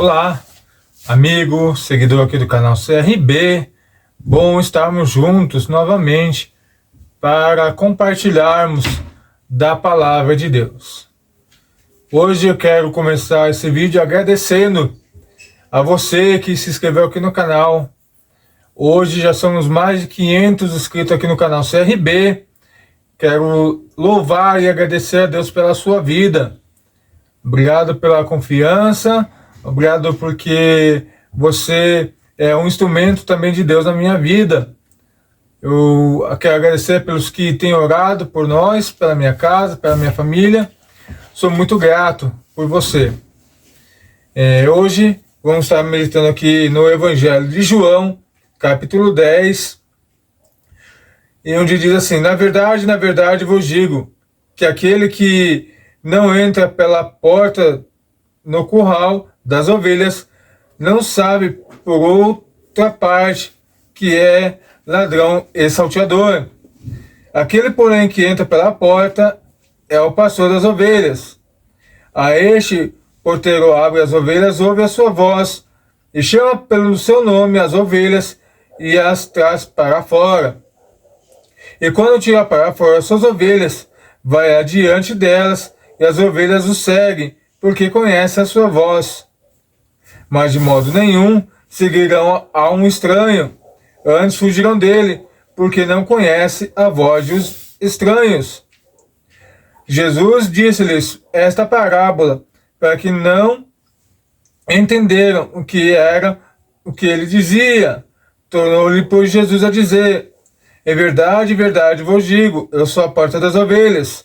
Olá, amigo, seguidor aqui do canal CRB. Bom estarmos juntos novamente para compartilharmos da palavra de Deus. Hoje eu quero começar esse vídeo agradecendo a você que se inscreveu aqui no canal. Hoje já somos mais de 500 inscritos aqui no canal CRB. Quero louvar e agradecer a Deus pela sua vida. Obrigado pela confiança. Obrigado porque você é um instrumento também de Deus na minha vida. Eu quero agradecer pelos que têm orado por nós, pela minha casa, pela minha família. Sou muito grato por você. Hoje vamos estar meditando aqui no Evangelho de João, capítulo 10, e onde diz assim: na verdade vos digo, que aquele que não entra pela porta no curral das ovelhas, não sabe por outra parte que é ladrão e salteador. Aquele, porém, que entra pela porta é o pastor das ovelhas. A este porteiro abre as ovelhas, ouve a sua voz, e chama pelo seu nome as ovelhas, e as traz para fora. E quando tira para fora as suas ovelhas, vai adiante delas, e as ovelhas o seguem, porque conhecem a sua voz. Mas de modo nenhum seguirão a um estranho, antes fugirão dele, porque não conhece a voz dos estranhos. Jesus disse-lhes esta parábola, para que não entenderam o que ele dizia. Tornou-lhe, pois, Jesus a dizer: em verdade vos digo, eu sou a porta das ovelhas.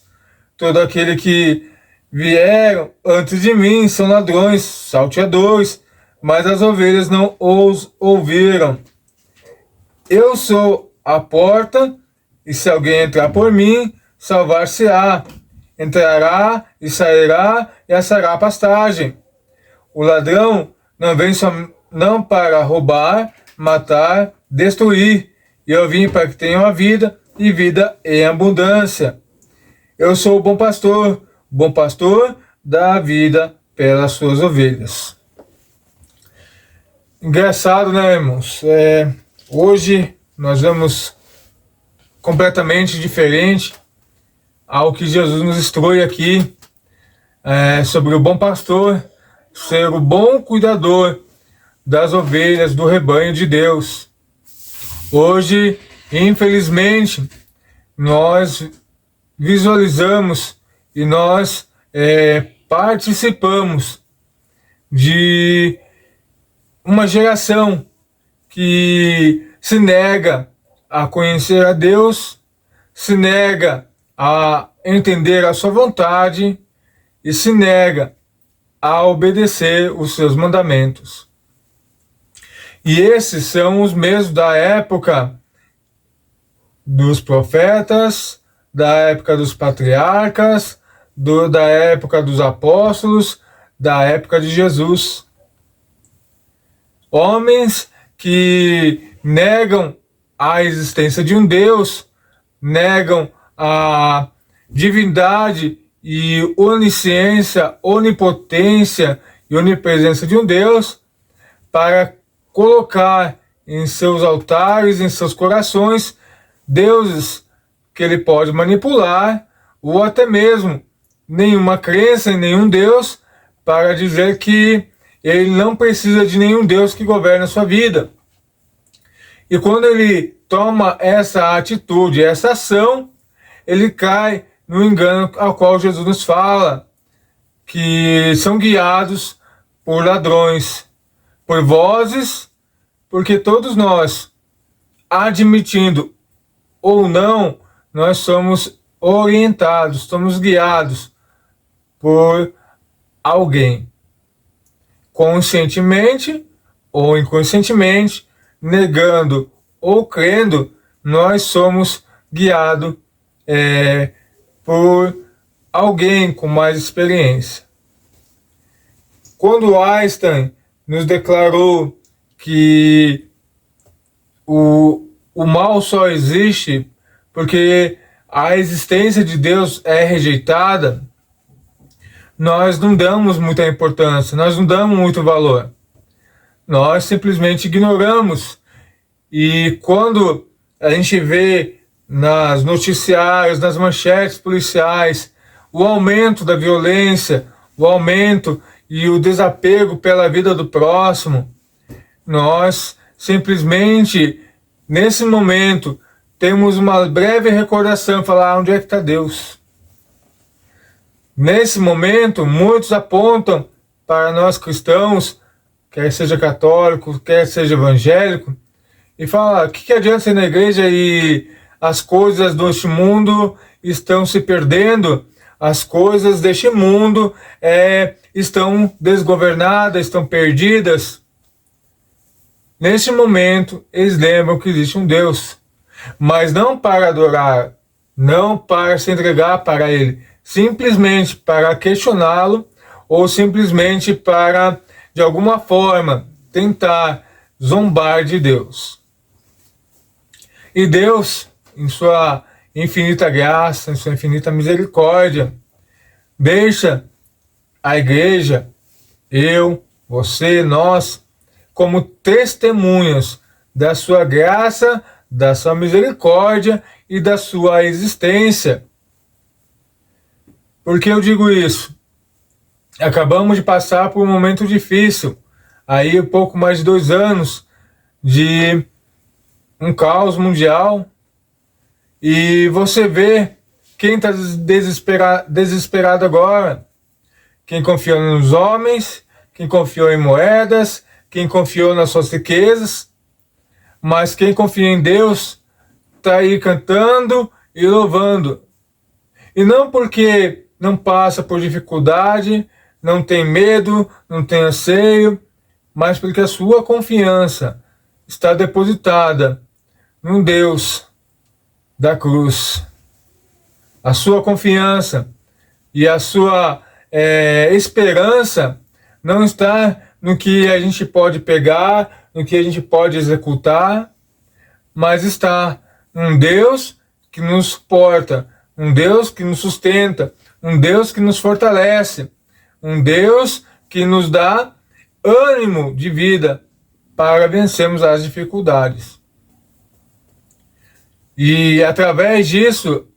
Todo aquele que vieram antes de mim são ladrões, salteadores, mas as ovelhas não os ouviram. Eu sou a porta, e se alguém entrar por mim, salvar-se-á. Entrará e sairá e achará pastagem. O ladrão não vem não para roubar, matar, destruir. E eu vim para que tenham a vida, e vida em abundância. Eu sou o bom pastor dá a vida pelas suas ovelhas. Engraçado, né, irmãos? Hoje nós vamos completamente diferente ao que Jesus nos instrui aqui, sobre o bom pastor ser o bom cuidador das ovelhas do rebanho de Deus. Hoje, infelizmente, nós visualizamos e nós participamos de uma geração que se nega a conhecer a Deus, se nega a entender a sua vontade e se nega a obedecer os seus mandamentos. E esses são os mesmos da época dos profetas, da época dos patriarcas, da época dos apóstolos, da época de Jesus. Homens que negam a existência de um Deus, negam a divindade e onisciência, onipotência e onipresença de um Deus, para colocar em seus altares, em seus corações, deuses que ele pode manipular, ou até mesmo nenhuma crença em nenhum Deus, para dizer que ele não precisa de nenhum Deus que governe a sua vida. E quando ele toma essa atitude, essa ação, ele cai no engano ao qual Jesus nos fala, que são guiados por ladrões, por vozes, porque todos nós, admitindo ou não, nós somos orientados, somos guiados por alguém, conscientemente ou inconscientemente, negando ou crendo, nós somos guiados por alguém com mais experiência. Quando Einstein nos declarou que o mal só existe porque a existência de Deus é rejeitada, nós não damos muita importância, nós não damos muito valor. Nós simplesmente ignoramos. E quando a gente vê nas noticiários, nas manchetes policiais, o aumento da violência, o aumento e o desapego pela vida do próximo, nós simplesmente, nesse momento, temos uma breve recordação, falar onde é que está Deus. Nesse momento, muitos apontam para nós cristãos, quer seja católico, quer seja evangélico, e falam, o que adianta ser na igreja e as coisas deste mundo estão se perdendo, as coisas deste mundo estão desgovernadas, estão perdidas. Neste momento, eles lembram que existe um Deus, mas não para adorar, não para se entregar para Ele, simplesmente para questioná-lo ou simplesmente para, de alguma forma, tentar zombar de Deus. E Deus, em sua infinita graça, em sua infinita misericórdia, deixa a igreja, eu, você, nós, como testemunhas da sua graça, da sua misericórdia e da sua existência. Por que eu digo isso? Acabamos de passar por um momento difícil, aí um pouco mais de 2 anos de um caos mundial, e você vê quem está desesperado agora, quem confiou nos homens, quem confiou em moedas, quem confiou nas suas riquezas, mas quem confia em Deus está aí cantando e louvando. E não porque não passa por dificuldade, não tem medo, não tem anseio, mas porque a sua confiança está depositada num Deus da cruz. A sua confiança e a sua esperança não está no que a gente pode pegar, no que a gente pode executar, mas está num Deus que nos suporta, um Deus que nos sustenta, um Deus que nos fortalece, um Deus que nos dá ânimo de vida para vencermos as dificuldades. E através disso,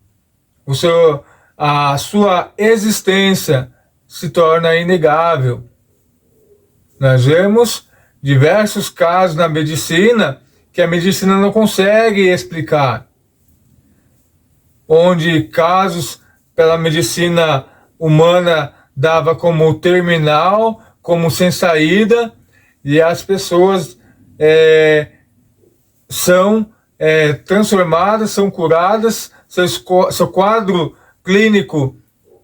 a sua existência se torna inegável. Nós vemos diversos casos na medicina que a medicina não consegue explicar, onde casos pela medicina humana dava como terminal, como sem saída, e as pessoas são transformadas, são curadas, seu quadro clínico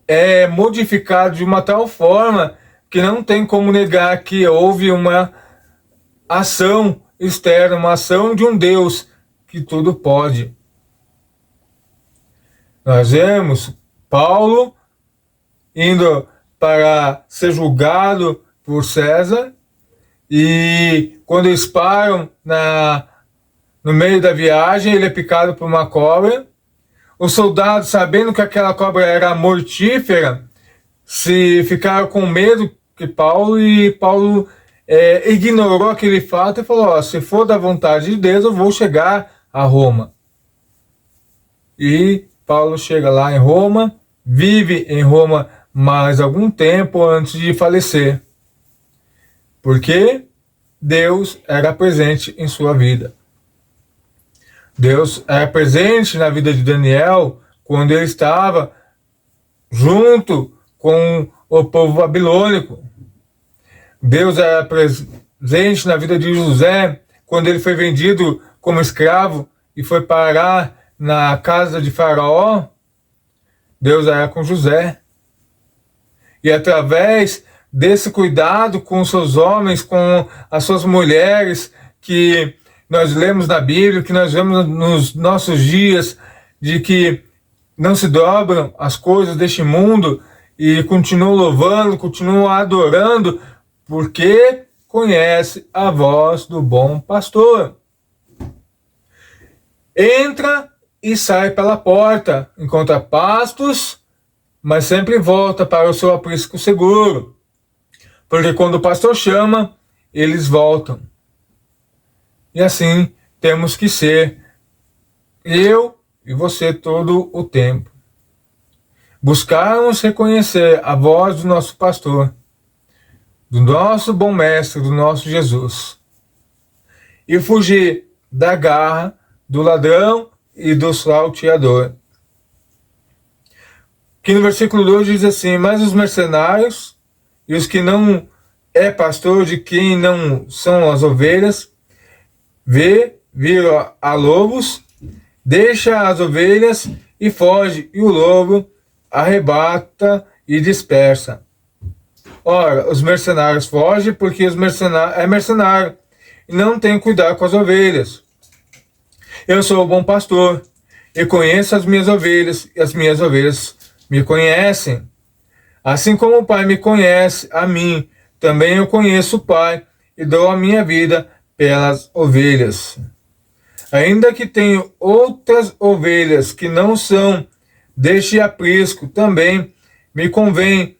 é modificado de uma tal forma que não tem como negar que houve uma ação externa, uma ação de um Deus que tudo pode. Nós vemos Paulo indo para ser julgado por César, e quando eles param no meio da viagem, ele é picado por uma cobra. Os soldados, sabendo que aquela cobra era mortífera, se ficaram com medo que Paulo, e Paulo ignorou aquele fato e falou, se for da vontade de Deus, eu vou chegar a Roma. E Paulo chega lá em Roma, vive em Roma mais algum tempo antes de falecer, porque Deus era presente em sua vida. Deus era presente na vida de Daniel quando ele estava junto com o povo babilônico. Deus era presente na vida de José quando ele foi vendido como escravo e foi parar na casa de Faraó. Deus era com José. E através desse cuidado com os seus homens, com as suas mulheres, que nós lemos na Bíblia, que nós vemos nos nossos dias, de que não se dobram as coisas deste mundo e continuam louvando, continuam adorando, porque conhece a voz do bom pastor. Entra e sai pela porta, encontra pastos, mas sempre volta para o seu aprisco seguro, porque quando o pastor chama, eles voltam. E assim temos que ser, eu e você, todo o tempo. Buscarmos reconhecer a voz do nosso pastor, do nosso bom mestre, do nosso Jesus, e fugir da garra do ladrão e do salteador. Que no versículo 2 diz assim: mas os mercenários e os que não é pastor, de quem não são as ovelhas, viram a lobos, deixa as ovelhas e foge, e o lobo arrebata e dispersa. Ora, os mercenários fogem porque os mercenário e não tem cuidado com as ovelhas. Eu sou o bom pastor e conheço as minhas ovelhas, e as minhas ovelhas me conhecem. Assim como o Pai me conhece a mim, também eu conheço o Pai e dou a minha vida pelas ovelhas. Ainda que tenho outras ovelhas que não são deste aprisco, também me convém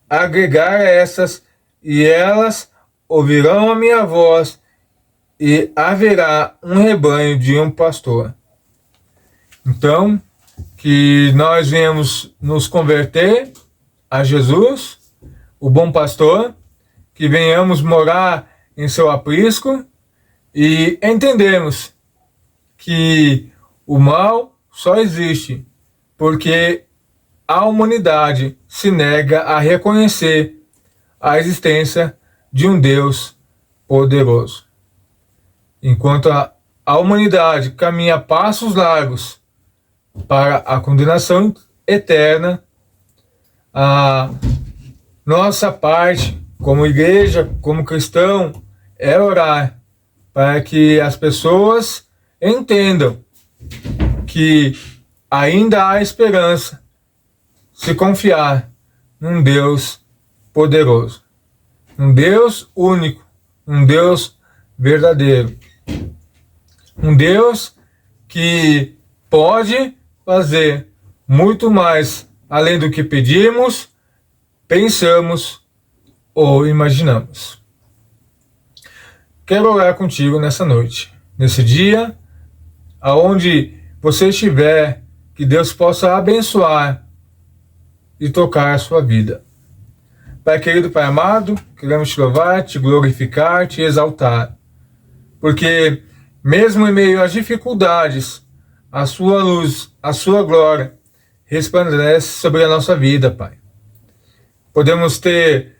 agregar essas, e elas ouvirão a minha voz, e haverá um rebanho de um pastor. Então, que nós venhamos nos converter a Jesus, o bom pastor, que venhamos morar em seu aprisco e entendemos que o mal só existe porque a humanidade se nega a reconhecer a existência de um Deus poderoso. Enquanto a humanidade caminha a passos largos para a condenação eterna, a nossa parte, como igreja, como cristão, é orar para que as pessoas entendam que ainda há esperança se confiar num Deus poderoso, um Deus único, um Deus verdadeiro, um Deus que pode fazer muito mais além do que pedimos, pensamos ou imaginamos. Quero orar contigo nessa noite, nesse dia, aonde você estiver, que Deus possa abençoar e tocar a sua vida. Pai querido, Pai amado, queremos te louvar, te glorificar, te exaltar, porque mesmo em meio às dificuldades, a sua luz, a sua glória resplandece sobre a nossa vida, Pai. Podemos ter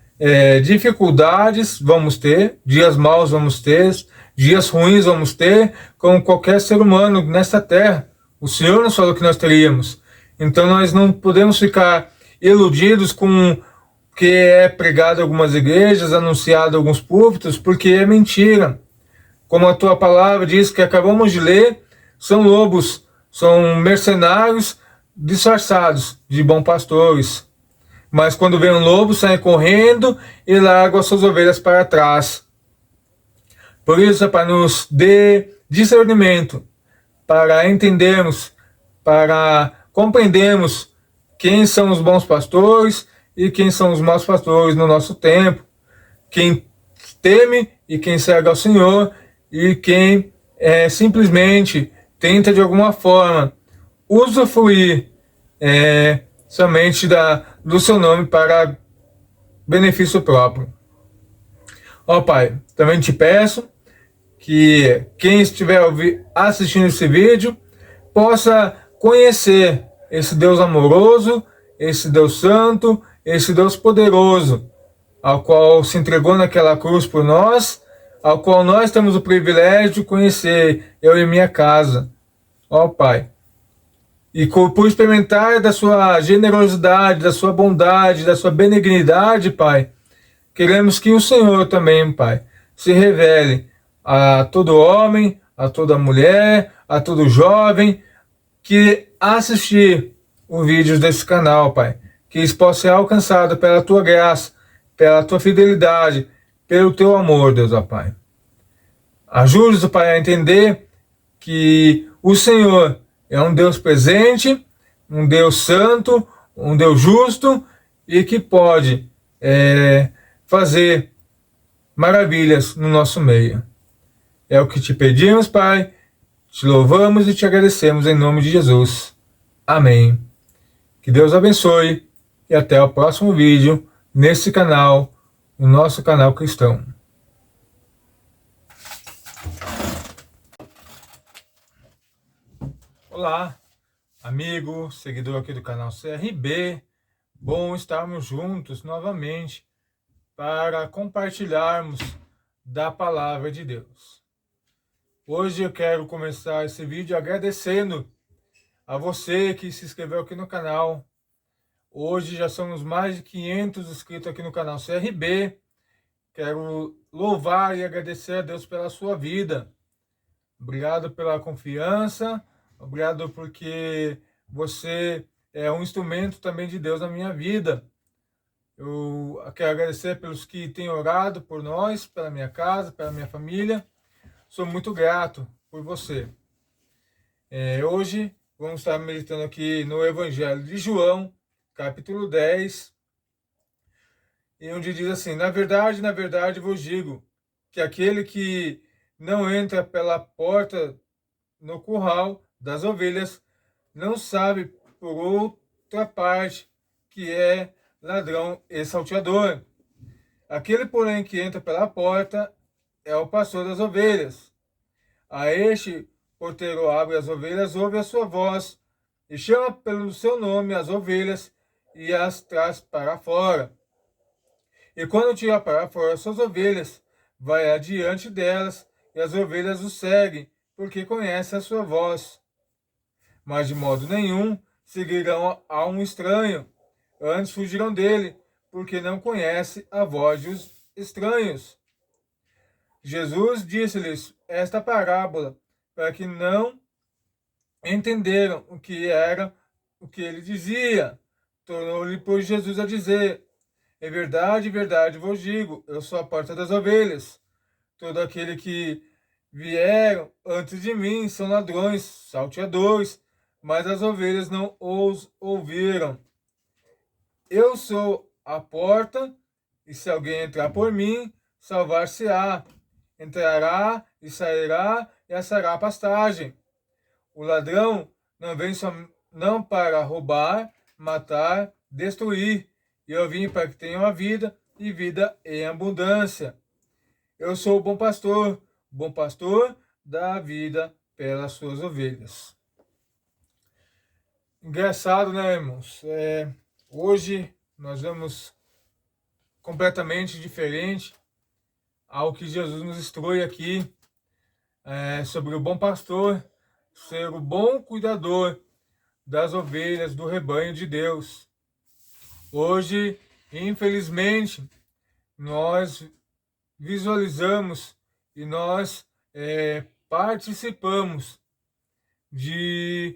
dificuldades, vamos ter, dias maus vamos ter, dias ruins vamos ter, como qualquer ser humano nesta terra. O Senhor nos falou que nós teríamos. Então nós não podemos ficar iludidos com o que é pregado em algumas igrejas, anunciado em alguns púlpitos, porque é mentira. Como a tua palavra diz que acabamos de ler, são lobos, são mercenários disfarçados de bons pastores. Mas quando vem um lobo, saem correndo e largam as suas ovelhas para trás. Por isso, Pai, nos dê discernimento para entendermos, para compreendermos quem são os bons pastores e quem são os maus pastores no nosso tempo, quem teme e quem segue ao Senhor e quem simplesmente tenta de alguma forma usufruir somente do seu nome para benefício próprio. Ó Pai, também te peço que quem estiver assistindo esse vídeo possa conhecer esse Deus amoroso, esse Deus santo, esse Deus poderoso, ao qual se entregou naquela cruz por nós, ao qual nós temos o privilégio de conhecer, eu e minha casa. Ó Pai, e por experimentar da sua generosidade, da sua bondade, da sua benignidade, Pai, queremos que o Senhor também, Pai, se revele a todo homem, a toda mulher, a todo jovem que assistir os vídeos desse canal, Pai, que eles possam ser alcançados pela tua graça, pela tua fidelidade, pelo teu amor, Deus, ó Pai. Ajude-nos, Pai, a entender que o Senhor é um Deus presente, um Deus santo, um Deus justo e que pode fazer maravilhas no nosso meio. É o que te pedimos, Pai, te louvamos e te agradecemos em nome de Jesus. Amém. Que Deus abençoe e até o próximo vídeo nesse canal, no nosso canal cristão. Olá, amigo, seguidor aqui do canal CRB. Bom estarmos juntos novamente para compartilharmos da palavra de Deus. Hoje eu quero começar esse vídeo agradecendo a você que se inscreveu aqui no canal. Hoje já somos mais de 500 inscritos aqui no canal CRB. Quero louvar e agradecer a Deus pela sua vida. Obrigado pela confiança, obrigado porque você é um instrumento também de Deus na minha vida. Eu quero agradecer pelos que têm orado por nós, pela minha casa, pela minha família. Sou muito grato por você. Hoje vamos estar meditando aqui no Evangelho de João, capítulo 10, e onde diz assim: na verdade vos digo que aquele que não entra pela porta no curral das ovelhas não sabe por outra parte que é ladrão e salteador. Aquele, porém, que entra pela porta é o pastor das ovelhas. A este porteiro abre as ovelhas, ouve a sua voz e chama pelo seu nome as ovelhas e as traz para fora. E quando tira para fora as suas ovelhas, vai adiante delas, e as ovelhas o seguem, porque conhecem a sua voz. Mas de modo nenhum seguirão a um estranho, antes fugirão dele, porque não conhece a voz dos estranhos. Jesus disse-lhes esta parábola, para que não entenderam o que era o que ele dizia. Tornou-lhe, pois, Jesus a dizer: em verdade vos digo, eu sou a porta das ovelhas. Todo aquele que vieram antes de mim são ladrões, salteadores, mas as ovelhas não os ouviram. Eu sou a porta, e se alguém entrar por mim, salvar-se-á. Entrará e sairá e achará pastagem. O ladrão não vem só não para roubar, matar, destruir. E eu vim para que tenham a vida e vida em abundância. Eu sou o bom pastor dá a vida pelas suas ovelhas. Engraçado, né, irmãos? Hoje nós vamos completamente diferente ao que Jesus nos instrui aqui, sobre o bom pastor ser o bom cuidador das ovelhas do rebanho de Deus. Hoje, infelizmente, nós visualizamos e nós participamos de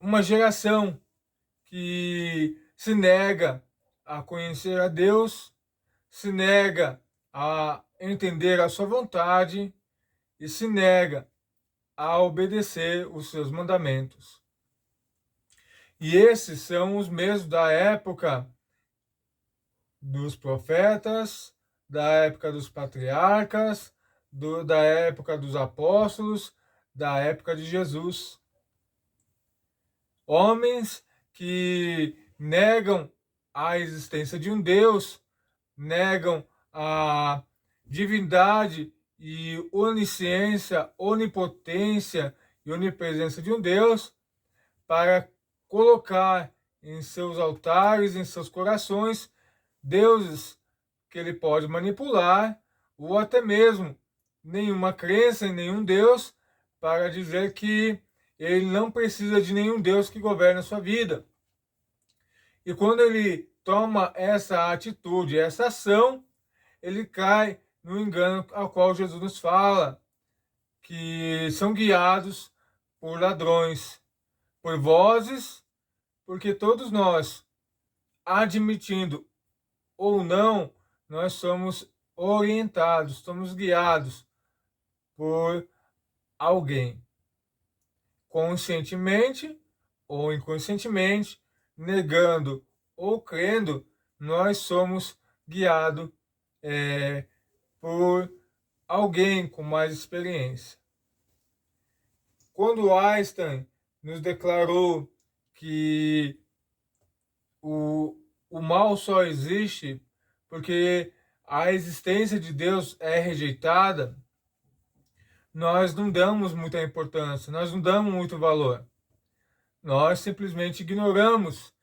uma geração que se nega a conhecer a Deus, se nega a entender a sua vontade e se nega a obedecer os seus mandamentos. E esses são os mesmos da época dos profetas, da época dos patriarcas, da época dos apóstolos, da época de Jesus. Homens que negam a existência de um Deus, negam a divindade e onisciência, onipotência e onipresença de um Deus, para colocar em seus altares, em seus corações, deuses que ele pode manipular, ou até mesmo nenhuma crença em nenhum Deus, para dizer que ele não precisa de nenhum Deus que governe a sua vida. E quando ele toma essa atitude, essa ação, ele cai no engano ao qual Jesus nos fala, que são guiados por ladrões, por vozes, porque todos nós, admitindo ou não, nós somos orientados, somos guiados por alguém, conscientemente ou inconscientemente, negando ou crendo, nós somos guiados por alguém com mais experiência. Quando Einstein nos declarou que o mal só existe porque a existência de Deus é rejeitada, nós não damos muita importância, nós não damos muito valor. Nós simplesmente ignoramos.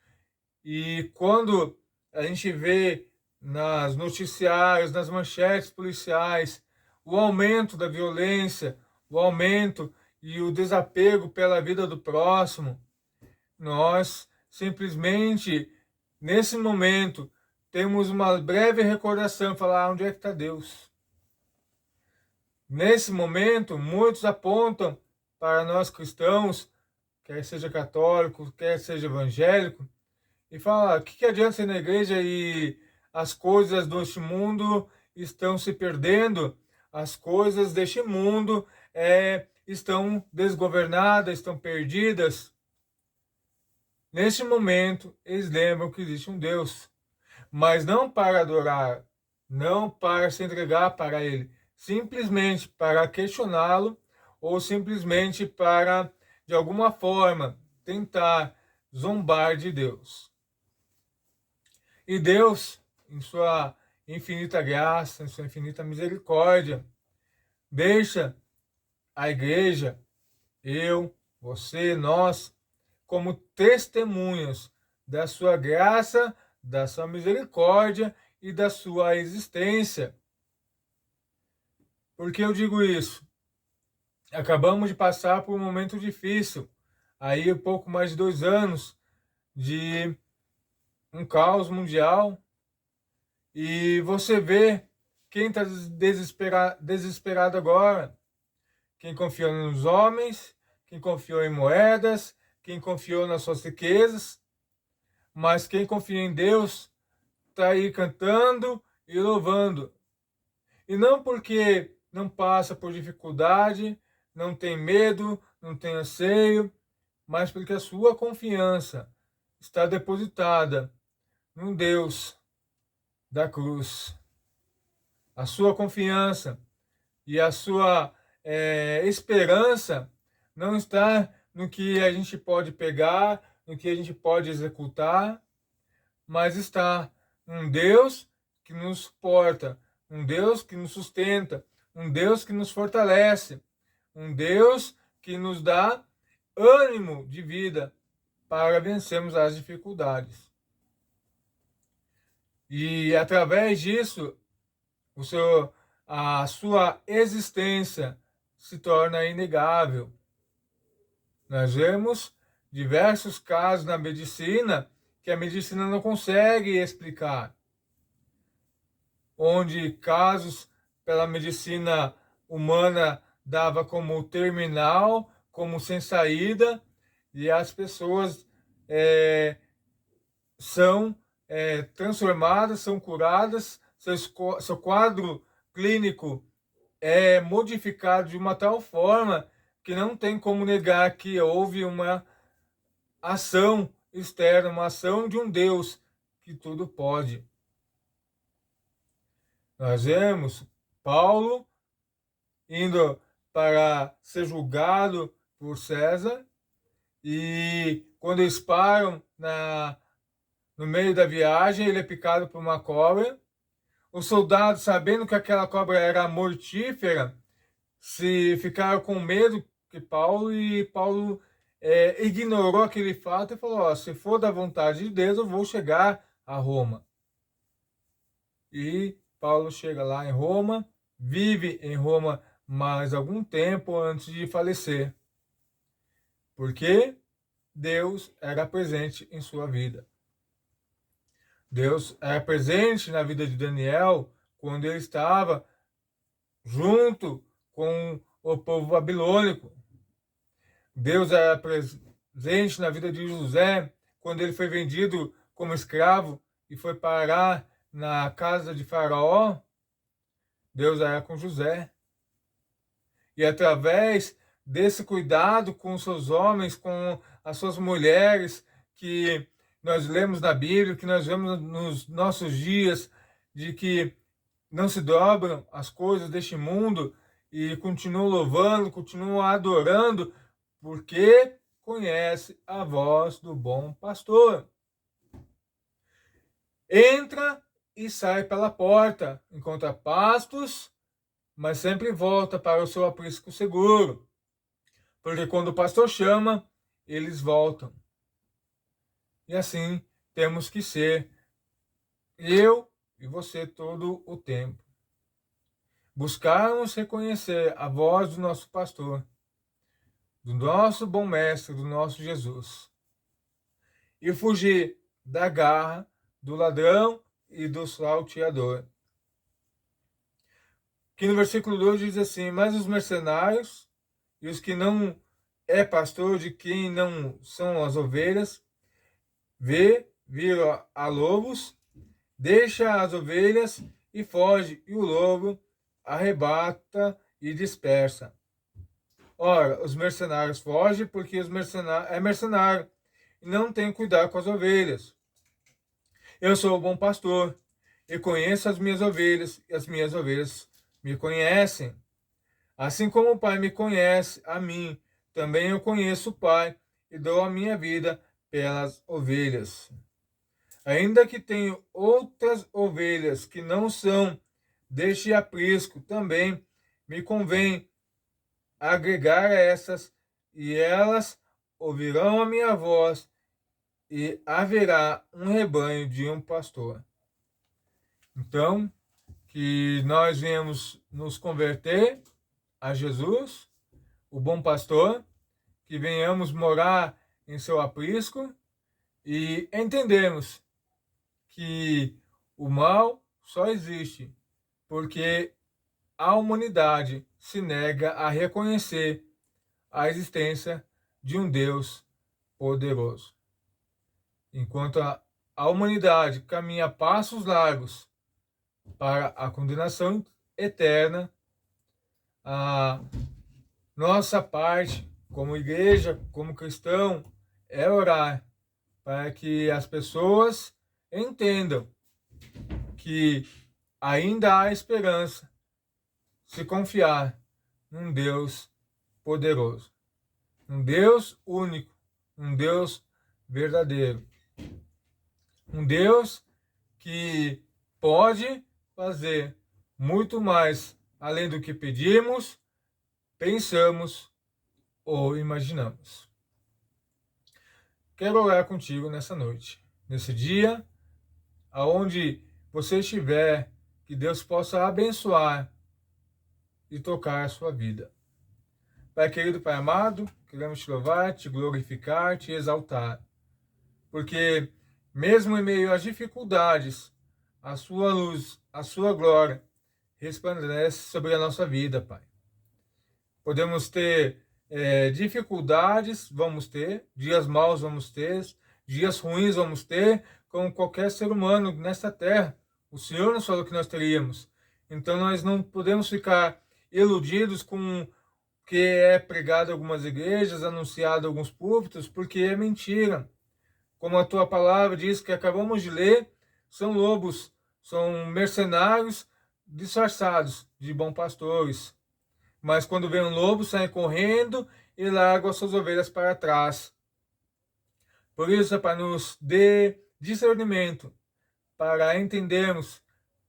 E quando a gente vê nas noticiários, nas manchetes policiais, o aumento da violência, o aumento e o desapego pela vida do próximo, nós simplesmente, nesse momento, temos uma breve recordação, falar onde é que está Deus. Nesse momento, muitos apontam para nós cristãos, quer seja católico, quer seja evangélico, e fala, o que adianta ser na igreja e as coisas deste mundo estão se perdendo, as coisas deste mundo estão desgovernadas, estão perdidas. Neste momento, eles lembram que existe um Deus, mas não para adorar, não para se entregar para Ele, simplesmente para questioná-lo ou simplesmente para, de alguma forma, tentar zombar de Deus. E Deus, em sua infinita graça, em sua infinita misericórdia, deixa a igreja, eu, você, nós, como testemunhas da sua graça, da sua misericórdia e da sua existência. Por que eu digo isso? Acabamos de passar por um momento difícil, aí um pouco mais de 2 anos de um caos mundial, e você vê quem está desesperado agora, quem confiou nos homens, quem confiou em moedas, quem confiou nas suas riquezas, mas quem confia em Deus está aí cantando e louvando. E não porque não passa por dificuldade, não tem medo, não tem anseio, mas porque a sua confiança está depositada num Deus da cruz. A sua confiança e a sua esperança não está no que a gente pode pegar, no que a gente pode executar, mas está um Deus que nos suporta, um Deus que nos sustenta, um Deus que nos fortalece, um Deus que nos dá ânimo de vida para vencermos as dificuldades. E através disso, a sua existência se torna inegável. Nós vemos diversos casos na medicina que a medicina não consegue explicar, onde casos pela medicina humana dava como terminal, como sem saída, e as pessoas são transformadas, são curadas, seu quadro clínico é modificado de uma tal forma que não tem como negar que houve uma ação externa, uma ação de um Deus que tudo pode. Nós vemos Paulo indo para ser julgado por César, e quando eles param no meio da viagem, ele é picado por uma cobra. Os soldados, sabendo que aquela cobra era mortífera, se ficaram com medo que Paulo, e Paulo ignorou aquele fato e falou, se for da vontade de Deus, eu vou chegar a Roma. E Paulo chega lá em Roma, vive em Roma mais algum tempo antes de falecer, porque Deus era presente em sua vida. Deus era presente na vida de Daniel quando ele estava junto com o povo babilônico. Deus era presente na vida de José quando ele foi vendido como escravo e foi parar na casa de Faraó. Deus era com José. E através desse cuidado com os seus homens, com as suas mulheres, que nós lemos na Bíblia, que nós vemos nos nossos dias, de que não se dobram as coisas deste mundo e continuam louvando, continuam adorando, porque conhece a voz do bom pastor. Entra e sai pela porta, encontra pastos, mas sempre volta para o seu aprisco seguro. Porque quando o pastor chama, eles voltam. E assim temos que ser, eu e você, todo o tempo. Buscarmos reconhecer a voz do nosso pastor, do nosso bom mestre, do nosso Jesus. E fugir da garra do ladrão e do salteador. Que no versículo 2 diz assim: mas os mercenários e os que não é pastor, de quem não são as ovelhas, viram a lobos, deixa as ovelhas e foge, e o lobo arrebata e dispersa. Ora, os mercenários fogem porque os é mercenário e não tem cuidado com as ovelhas. Eu sou o bom pastor e conheço as minhas ovelhas, e as minhas ovelhas me conhecem. Assim como o Pai me conhece a mim, também eu conheço o Pai e dou a minha vida pelas ovelhas. Ainda que tenho outras ovelhas que não são deste aprisco, também me convém agregar essas, e elas ouvirão a minha voz, e haverá um rebanho de um pastor. Então, que nós venhamos nos converter a Jesus, o bom pastor, que venhamos morar em seu aprisco e entendemos que o mal só existe porque a humanidade se nega a reconhecer a existência de um Deus poderoso. Enquanto a humanidade caminha a passos largos para a condenação eterna, a nossa parte, como igreja, como cristão, é orar para que as pessoas entendam que ainda há esperança se confiar num Deus poderoso, um Deus único, um Deus verdadeiro, um Deus que pode fazer muito mais além do que pedimos, pensamos ou imaginamos. Quero orar contigo nessa noite, nesse dia, aonde você estiver, que Deus possa abençoar e tocar a sua vida. Pai querido, Pai amado, queremos te louvar, te glorificar, te exaltar, porque mesmo em meio às dificuldades, a sua luz, a sua glória resplandece sobre a nossa vida, Pai. Podemos ter dificuldades, vamos ter, dias maus vamos ter, dias ruins vamos ter, como qualquer ser humano nesta terra. O Senhor nos falou que nós teríamos. Então nós não podemos ficar iludidos com o que é pregado em algumas igrejas, anunciado em alguns púlpitos, porque é mentira. Como a tua palavra diz que acabamos de ler, são lobos, são mercenários disfarçados de bons pastores. Mas quando vem um lobo, saem correndo e largam as suas ovelhas para trás. Por isso, Pai, nos dê discernimento para entendermos,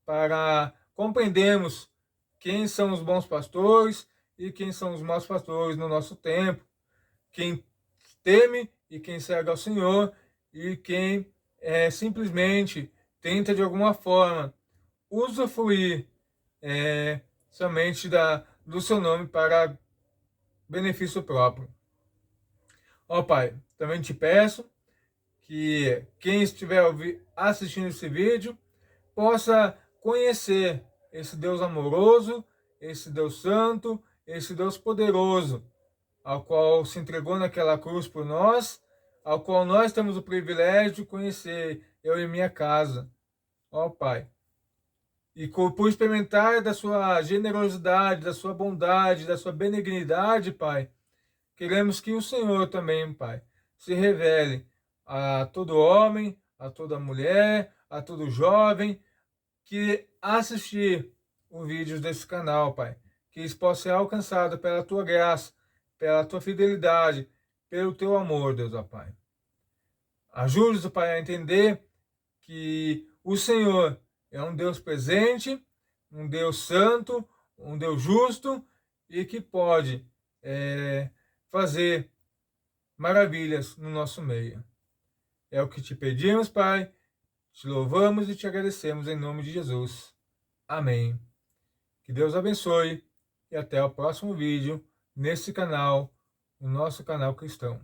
para compreendermos quem são os bons pastores e quem são os maus pastores no nosso tempo, quem teme e quem segue ao Senhor e quem simplesmente tenta de alguma forma usufruir somente do seu nome para benefício próprio. Ó Pai, também te peço que quem estiver assistindo esse vídeo possa conhecer esse Deus amoroso, esse Deus santo, esse Deus poderoso, ao qual se entregou naquela cruz por nós, ao qual nós temos o privilégio de conhecer, eu e minha casa. Ó Pai, e por experimentar da sua generosidade, da sua bondade, da sua benignidade, Pai, queremos que o Senhor também, Pai, se revele a todo homem, a toda mulher, a todo jovem que assistir os vídeos desse canal, Pai. Que eles possam ser alcançados pela tua graça, pela tua fidelidade, pelo teu amor, Deus, ó Pai. Ajude-os, Pai, a entender que o Senhor é um Deus presente, um Deus santo, um Deus justo e que pode fazer maravilhas no nosso meio. É o que te pedimos, Pai, te louvamos e te agradecemos em nome de Jesus. Amém. Que Deus abençoe e até o próximo vídeo nesse canal, no nosso canal cristão.